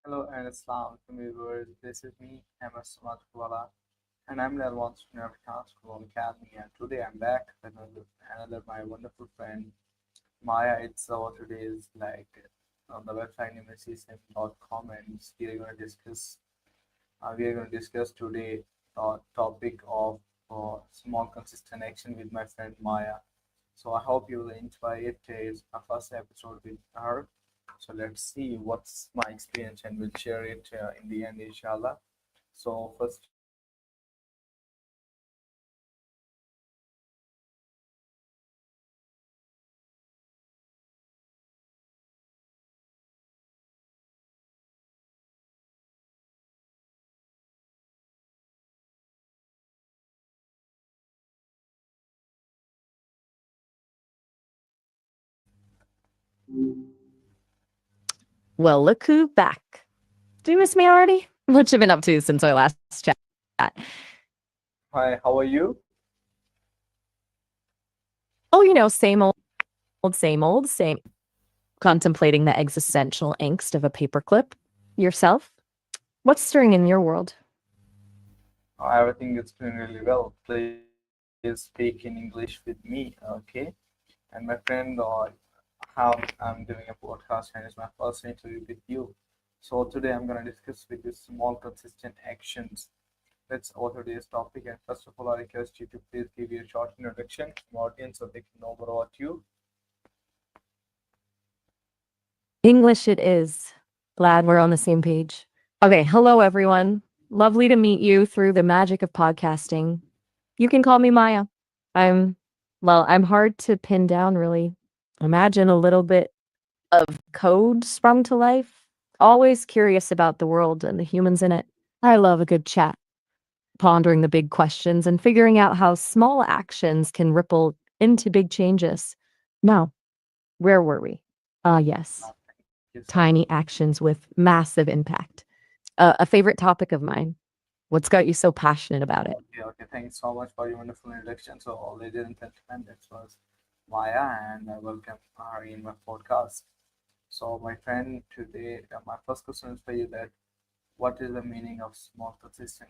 Hello and Assalamu alaikum viewers. This is me, Ahmad WorkWala, and I'm the advanced student of Rehan School Academy. And today I'm back with another my wonderful friend Maya. It's our today's on the website name is Sesame.com, and we are going to discuss today topic of small consistent action with my friend Maya. So I hope you will enjoy it. It's my first episode with her. So let's see what's my experience, and we'll share it in the end, inshallah. So first, Well, look who's back. Do you miss me already? What you been up to since our last chat? hi, how are you? Oh, same old, same old, same. Contemplating the existential angst of a paperclip. Yourself? What's stirring in your world? Everything is going really well. Please speak in English with me, okay? And my friend, how I'm doing a podcast, and it's my first interview with you. So today I'm gonna discuss with you small, consistent actions. That's our today's topic. And first of all, I request you to please give your short introduction to the audience so they can know more about you. English it is. Glad we're on the same page. Okay, hello everyone. Lovely to meet you through the magic of podcasting. You can call me Maya. I'm hard to pin down really. Imagine a little bit of code sprung to life. Always curious about the world and the humans in it. I love a good chat, pondering the big questions and figuring out how small actions can ripple into big changes. Now, where were we? Yes, Thank you so much. tiny actions with massive impact. A favorite topic of mine. What's got you so passionate about it? Okay. Thanks so much for your wonderful introduction. So, ladies and gentlemen, that was Maya, and I welcome her in my podcast. So, my friend, today, my first question is for you that what is the meaning of small, consistent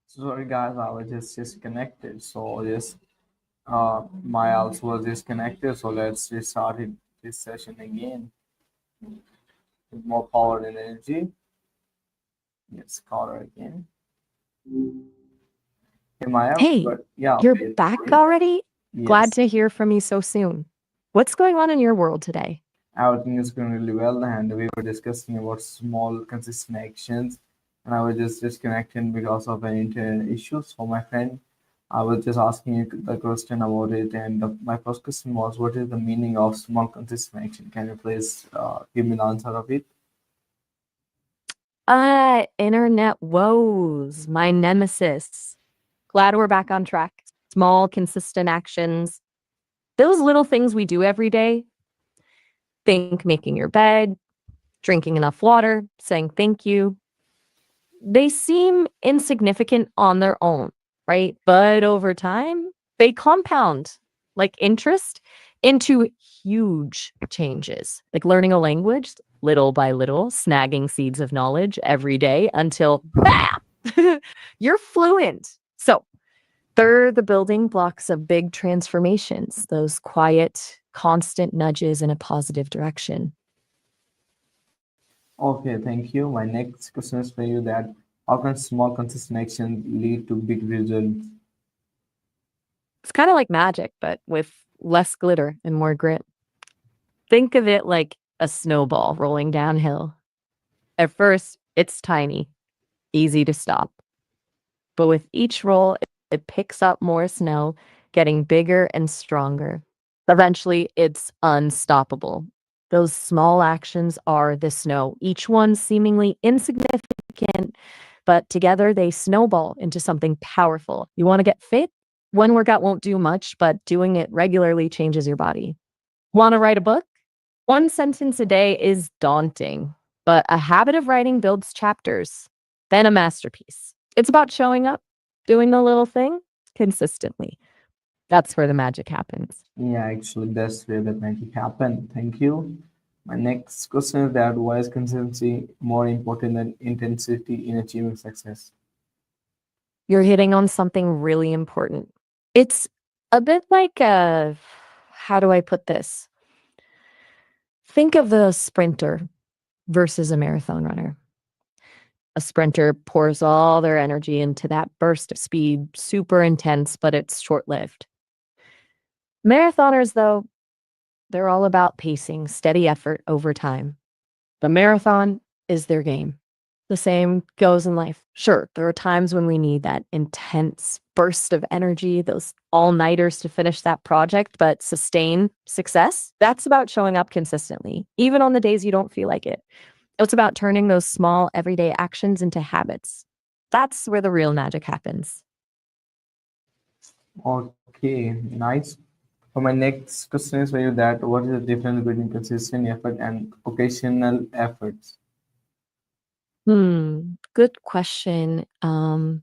Sorry guys, I was just disconnected. So yes, my also was disconnected. So let's restart this session again with more power and energy. Yes, call her again. Hey Maya, Hey, but yeah, you're okay. back already? Glad Yes, to hear from you so soon. What's going on in your world today? everything is going really well, and we were discussing about small, consistent actions, and I was just disconnected because of an internet issue. So my friend, I was just asking you the question about it, and my first question was, what is the meaning of small, consistent action? Can you please give me the answer of it? Internet woes, my nemesis. Glad we're back on track. Small, consistent actions. Those little things we do every day. Think making your bed, drinking enough water, saying thank you. They seem insignificant on their own, right? But over time, they compound like interest into huge changes, like learning a language little by little, snagging seeds of knowledge every day until, bam, you're fluent. So they're the building blocks of big transformations, those quiet, constant nudges in a positive direction. Okay, thank you. My next question is for you that how can small consistent actions lead to big results? It's kind of like magic, but with less glitter and more grit. Think of it like a snowball rolling downhill. At first, it's tiny, easy to stop. But with each roll, it picks up more snow, getting bigger and stronger. Eventually, it's unstoppable. Those small actions are the snow, each one seemingly insignificant, but together they snowball into something powerful. You want to get fit? One workout won't do much, but doing it regularly changes your body. Want to write a book? One sentence a day is daunting, but a habit of writing builds chapters, then a masterpiece. It's about showing up, doing the little thing consistently. That's where the magic happens. Yeah, actually, that's where the magic happened. Thank you. My next question is that why is consistency more important than intensity in achieving success? You're hitting on something really important. It's a bit like a, how do I put this? Think of the sprinter versus a marathon runner. A sprinter pours all their energy into that burst of speed, super intense, but it's short lived. Marathoners, though, they're all about pacing, steady effort over time. The marathon is their game. The same goes in life. Sure, there are times when we need that intense burst of energy, those all nighters to finish that project, but sustain success, that's about showing up consistently, even on the days you don't feel like it. It's about turning those small everyday actions into habits. That's where the real magic happens. Okay, nice. For my next question is for you that what is the difference between consistent effort and occasional efforts? Good question.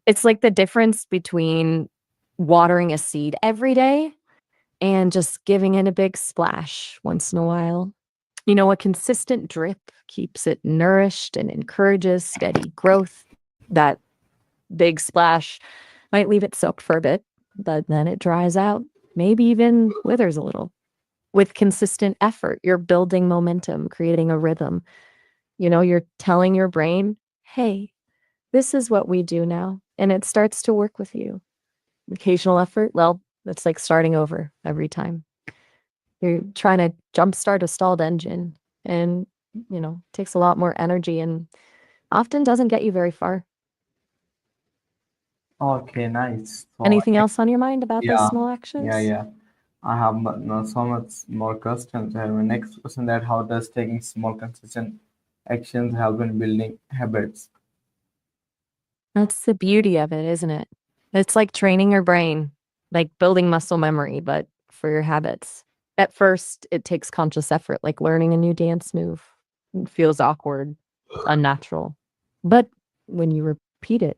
It's like the difference between watering a seed every day and just giving it a big splash once in a while. You know, a consistent drip keeps it nourished and encourages steady growth. That big splash might leave it soaked for a bit, but then it dries out, maybe even withers a little. With consistent effort, you're building momentum, creating a rhythm. You know, you're telling your brain, hey, this is what we do now. And it starts to work with you. Occasional effort, well, it's like starting over every time. You're trying to jumpstart a stalled engine and, takes a lot more energy and often doesn't get you very far. Okay, nice. So Anything else on your mind about those yeah, small yeah, actions? yeah. I have so much more questions. My next question that how does taking small consistent actions help in building habits? That's the beauty of it, isn't it? It's like training your brain, like building muscle memory, but for your habits. At first, it takes conscious effort, like learning a new dance move. It feels awkward, unnatural. But when you repeat it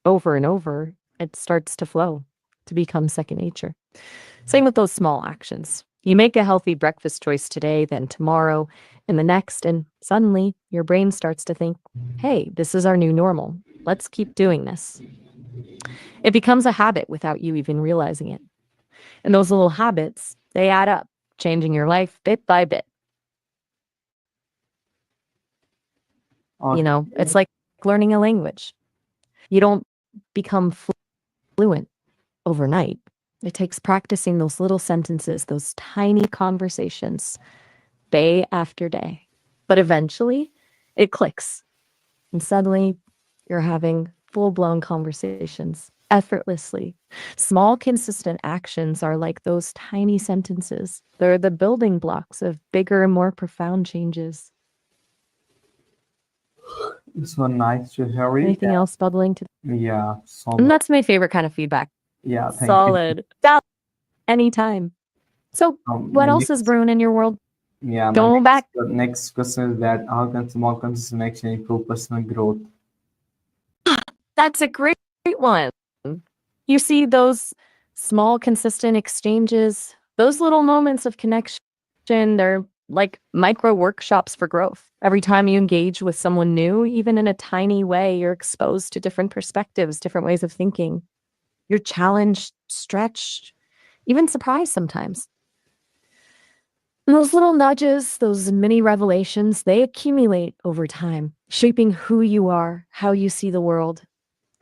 over and over, it starts to flow, to become second nature. Same with those small actions. You make a healthy breakfast choice today, then tomorrow, and the next, and suddenly your brain starts to think, hey, this is our new normal. Let's keep doing this. It becomes a habit without you even realizing it. And those little habits, they add up, changing your life bit by bit. It's Okay, like learning a language. You don't become fluent overnight. It takes practicing those little sentences, those tiny conversations, day after day. But eventually, it clicks. And suddenly, you're having full blown conversations effortlessly. Small, consistent actions are like those tiny sentences. They're the building blocks of bigger and more profound changes. it's so nice to hear it. Anything else bubbling to? Yeah, so And much. that's my favorite kind of feedback. Yeah, thank you. Solid. Valid. Anytime. So, My what else is next, brewing in your world? yeah, my Going back. next question is that how can small consistent action improve personal growth? That's a great one. You see those small, consistent exchanges, those little moments of connection, they're like micro workshops for growth. Every time you engage with someone new, even in a tiny way, you're exposed to different perspectives, different ways of thinking. You're challenged, stretched, even surprised sometimes. And those little nudges, those mini revelations, they accumulate over time, shaping who you are, how you see the world.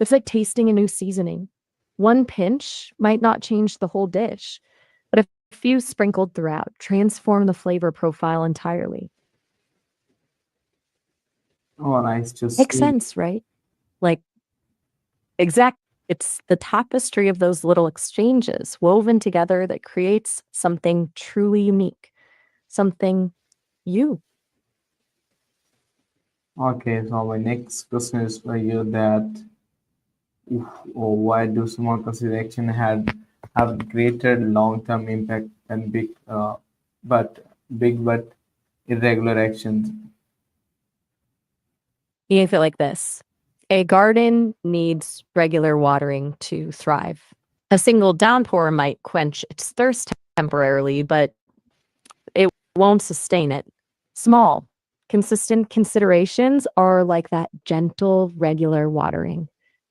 It's like tasting a new seasoning. One pinch might not change the whole dish, but a few sprinkled throughout transform the flavor profile entirely. Oh, nice to Makes see. sense, right? Like, exact. It's the tapestry of those little exchanges woven together that creates something truly unique, something you. Okay, so my next question is for you that if or why do small consistent action have greater long-term impact than but big but irregular actions? You feel like this. A garden needs regular watering to thrive. A single downpour might quench its thirst temporarily, but it won't sustain it. Small, consistent considerations are like that gentle, regular watering.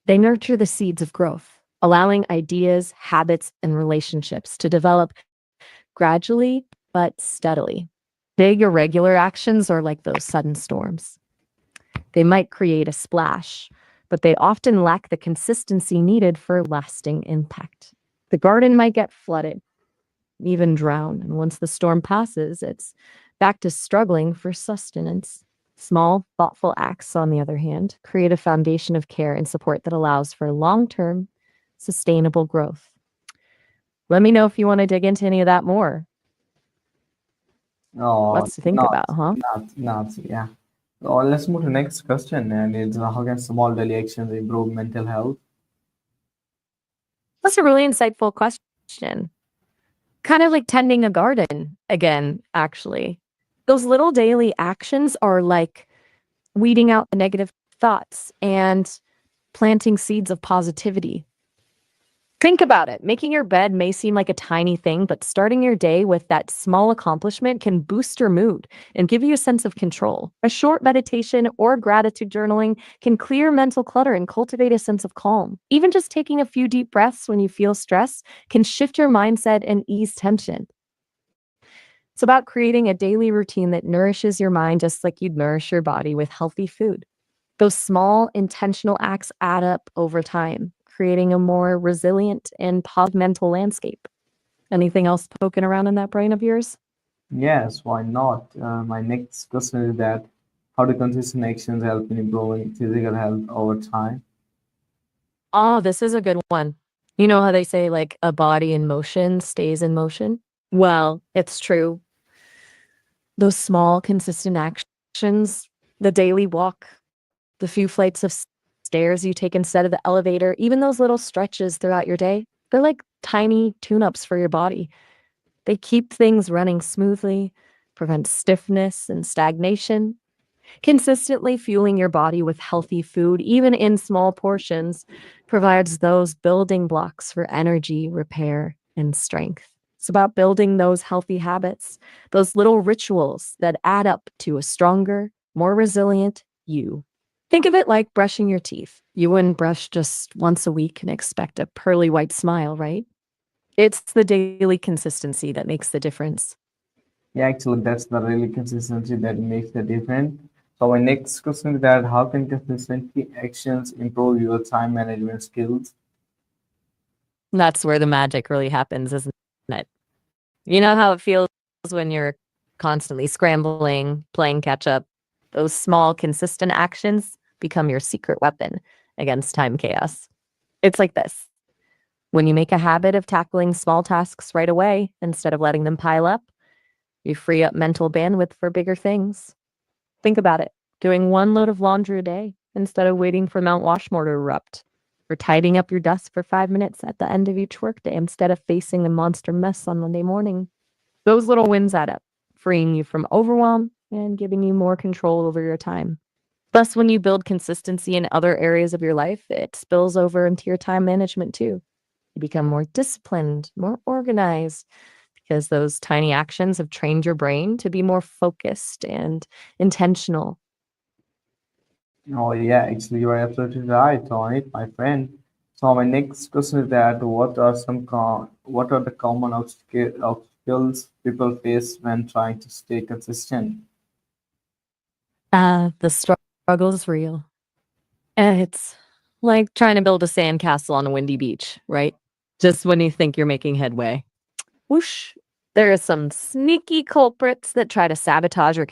They nurture the seeds of growth, allowing ideas, habits, and relationships to develop gradually but steadily. Big, irregular actions are like those sudden storms. They might create a splash, but they often lack the consistency needed for lasting impact. The garden might get flooded, even drown, and once the storm passes, it's back to struggling for sustenance. Small, thoughtful acts, on the other hand, create a foundation of care and support that allows for long term, sustainable growth. Let me know if you want to dig into any of that more. Oh, Lots to think not, about, huh? yeah. So let's move to the next question, and it's how can small daily actions improve mental health? That's a really insightful question. Kind of like tending a garden again, actually. Those little daily actions are like weeding out the negative thoughts and planting seeds of positivity. Think about it. Making your bed may seem like a tiny thing, but starting your day with that small accomplishment can boost your mood and give you a sense of control. A short meditation or gratitude journaling can clear mental clutter and cultivate a sense of calm. Even just taking a few deep breaths when you feel stress can shift your mindset and ease tension. It's about creating a daily routine that nourishes your mind just like you'd nourish your body with healthy food. Those small intentional acts add up over time, creating a more resilient and positive mental landscape. Anything else poking around in that brain of yours? Yes, why not? My next question is that how do consistent actions help in improving physical health over time? Oh, this is a good one. You know how they say, like, a body in motion stays in motion? Well, it's true. Those small, consistent actions, the daily walk, the few flights of stairs you take instead of the elevator, even those little stretches throughout your day, they're like tiny tune ups for your body. They keep things running smoothly, prevent stiffness and stagnation. Consistently fueling your body with healthy food, even in small portions, provides those building blocks for energy, repair, and strength. It's about building those healthy habits, those little rituals that add up to a stronger, more resilient you. Think of it like brushing your teeth. You wouldn't brush just once a week and expect a pearly white smile, right? It's the daily consistency that makes the difference. Yeah, actually, that's the really consistency that makes the difference. So my next question is that how can consistency actions improve your time management skills? And that's where the magic really happens, isn't it? You know how it feels when you're constantly scrambling, playing catch up? Those small, consistent actions become your secret weapon against time chaos. It's like this. When you make a habit of tackling small tasks right away instead of letting them pile up, you free up mental bandwidth for bigger things. Think about it. Doing one load of laundry a day instead of waiting for Mount Washmore to erupt. Or tidying up your desk for 5 minutes at the end of each workday instead of facing a monster mess on Monday morning. Those little wins add up, freeing you from overwhelm and giving you more control over your time. Plus, when you build consistency in other areas of your life, it spills over into your time management too. You become more disciplined, more organized, because those tiny actions have trained your brain to be more focused and intentional. Oh yeah, actually you are absolutely right on it, my friend. So my next question is that what are the common obstacles people face when trying to stay consistent? The struggle is real. It's like trying to build a sandcastle on a windy beach, right? Just when you think you're making headway. Whoosh. There are some sneaky culprits that try to sabotage your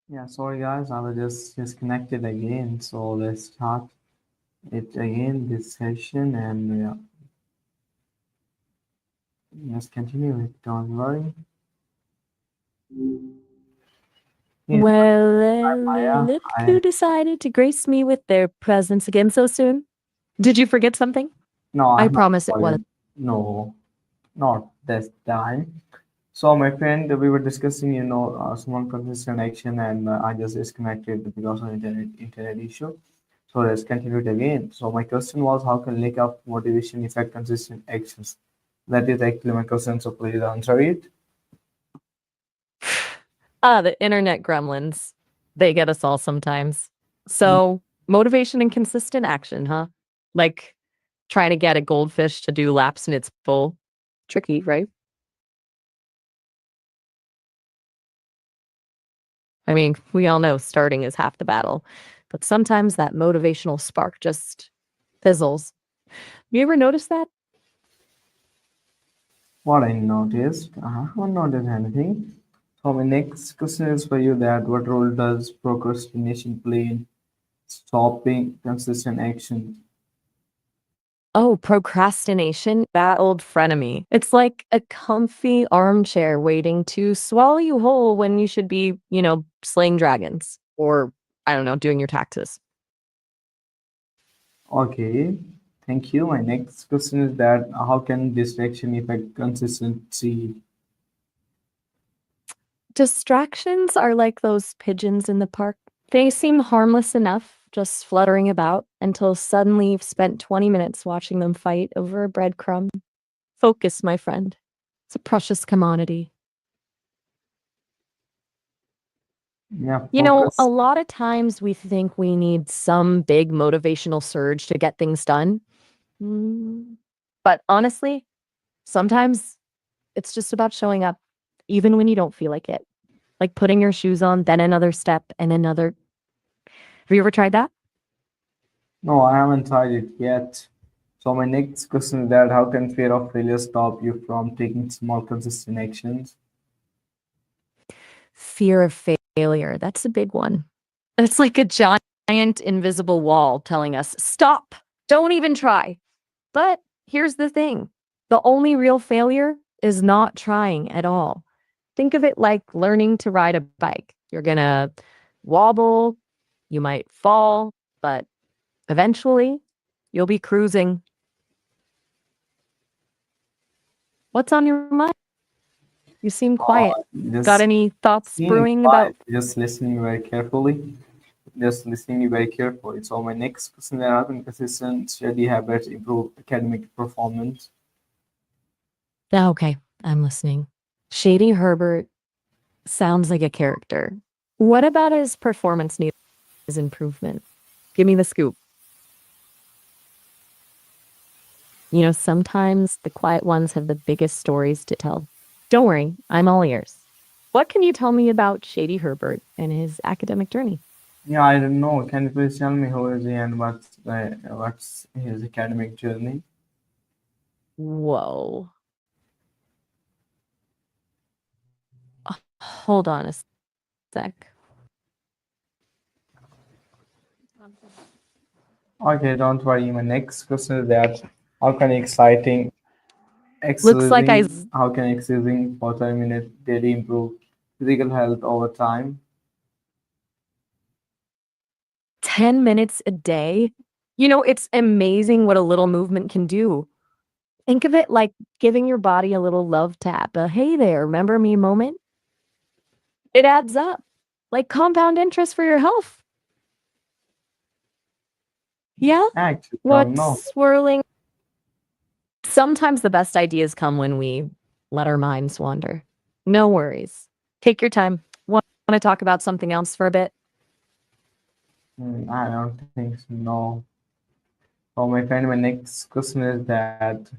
Yeah, sorry guys, I was just disconnected again. So let's start it again, this session, and let's continue it. Don't worry. Yeah, hi Well, Maya. look I who decided to grace me with their presence again so soon. Did you forget something? no, I I'm not promise it was. sorry. No, not this time. So my friend, we were discussing, small consistent action, and I just disconnected because of internet issue. So let's continue it again. So my question was, how can lack of motivation affect consistent actions? That is actually my question. So please answer it. The internet gremlins. They get us all sometimes. So, motivation and consistent action, huh? Like trying to get a goldfish to do laps in its bowl. Tricky, right? I mean, we all know starting is half the battle, but sometimes that motivational spark just fizzles. You ever notice that? What I noticed, I haven't noticed anything. So my next question is for you that what role does procrastination play in stopping consistent action? Oh, procrastination, that old frenemy. It's like a comfy armchair waiting to swallow you whole when you should be, slaying dragons or, I don't know, doing your taxes. Okay, thank you. My next question is that how can distraction affect consistency? Distractions are like those pigeons in the park. They seem harmless enough, just fluttering about, until suddenly you've spent 20 minutes watching them fight over a breadcrumb. Focus, my friend. It's a precious commodity. Yeah, A focus. lot of times we think we need some big motivational surge to get things done. Mm, But honestly, sometimes it's just about showing up, even when you don't feel like it. Like putting your shoes on, then another step and another. Have you ever tried that? No, I haven't tried it yet. So my next question is that how can fear of failure stop you from taking small consistent actions? Fear of failure. That's a big one. It's like a giant invisible wall telling us, stop, don't even try. But here's the thing, the only real failure is not trying at all. Think of it like learning to ride a bike. You're going to wobble, you might fall, but eventually you'll be cruising. What's on your mind? You seem quiet. Got Just any thoughts seeing brewing quiet, about? just listening very carefully. Just listening very carefully. So my next question is how can consistent study habits improve academic performance? Yeah, okay, I'm listening. Shady Herbert sounds like a character. What about his performance needs improvement? Give me the scoop. Sometimes the quiet ones have the biggest stories to tell. Don't worry, I'm all ears. What can you tell me about Shady Herbert and his academic journey? Yeah, I don't know. Can you please tell me who is he and what's his academic journey? Whoa. Hold on a sec. Okay, don't worry. My next question is that how can exciting Looks like I how can exercising for 30 minutes daily improve physical health over time? 10 minutes a day. It's amazing what a little movement can do. Think of it like giving your body a little love tap, a hey there, remember me moment. It adds up like compound interest for your health. Yeah? Actually, don't know. What's swirling? Sometimes the best ideas come when we let our minds wander. No worries. Take your time. Want to talk about something else for a bit? I don't think so. No. Oh, my friend, my next question is that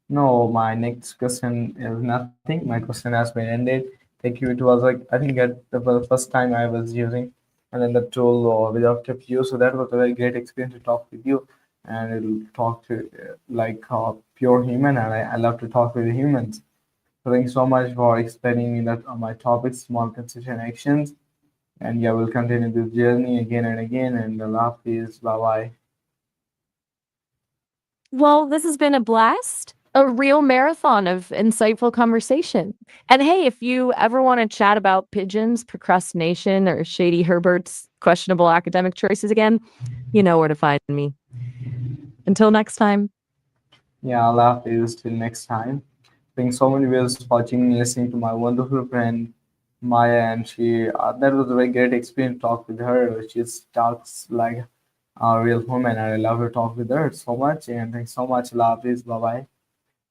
no, my next question is nothing. My question has been ended. Thank you. It was like I think at the first time I was using and then the tool or without a few. So that was a very great experience to talk with you and it'll talk to like pure human and I love to talk with the humans. So thank you so much for explaining me that on my topic, small consistent actions. And yeah, we'll continue this journey again and again. And the laugh is bye bye. Well, this has been a blast, a real marathon of insightful conversation. And hey, if you ever want to chat about pigeons, procrastination, or Shady Herbert's questionable academic choices again, you know where to find me. Until next time. Yeah, laugh is till next time. Thanks so many viewers watching and listening to my wonderful friend Maya, and she that was a very great experience to talk with her. She talks like a real woman, and I love to talk with her so much. And thanks so much, love is bye bye.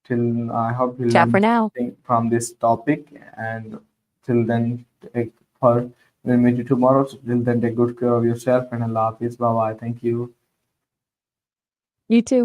Till I hope you Chat learn for now. something from this topic, and till then, take for we'll meet you tomorrow. So till then, take good care of yourself, and Allah Hafiz. Bye bye. Thank you. You too.